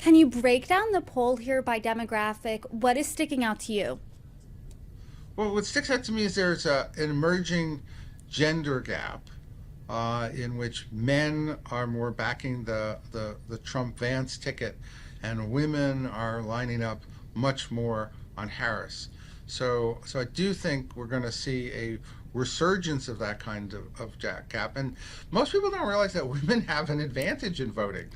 Can you break down the poll here by demographic? What is sticking out to you? Well, what sticks out to me is there's an emerging gender gap in which men are more backing the Trump Vance ticket, and women are lining up much more on Harris. So I do think we're going to see a resurgence of that kind of gap. And most people don't realize that women have an advantage in voting.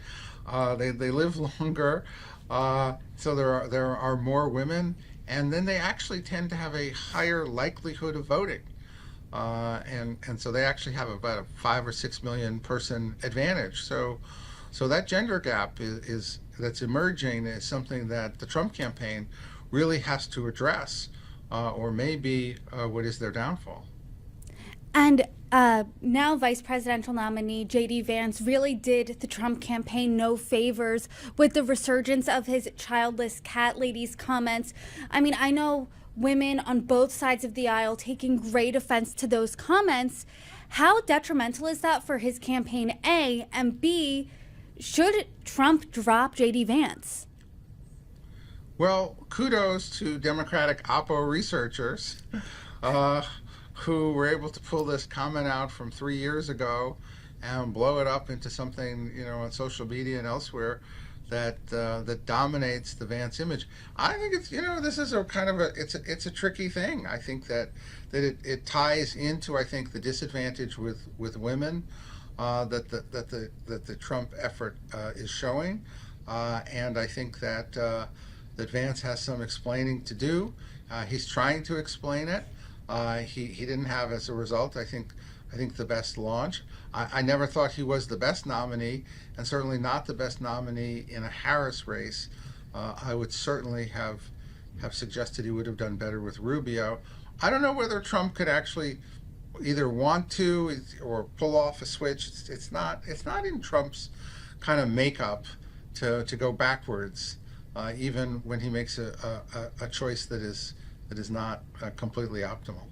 They live longer, so there are more women, and then they actually tend to have a higher likelihood of voting. And so they actually have about a 5 or 6 million person advantage. So that gender gap is that's emerging is something that the Trump campaign really has to address, or maybe what is their downfall. And now Vice Presidential nominee J.D. Vance really did the Trump campaign no favors with the resurgence of his childless cat lady's comments. I mean, I know women on both sides of the aisle taking great offense to those comments. How detrimental is that for his campaign, A? And B, should Trump drop J.D. Vance? Well, kudos to Democratic Oppo researchers uh, who were able to pull this comment out from 3 years ago and blow it up into something, on social media and elsewhere that dominates the Vance image. I think it's, this is a kind of it's a tricky thing. I think that it ties into, I think, the disadvantage with women that the Trump effort is showing, and I think that Vance has some explaining to do. He's trying to explain it. He didn't have, as a result, I think the best launch. I never thought he was the best nominee, and certainly not the best nominee in a Harris race. I would certainly have suggested he would have done better with Rubio. I don't know whether Trump could actually either want to or pull off a switch. It's not in Trump's kind of makeup to go backwards, even when he makes a choice that is not completely optimal.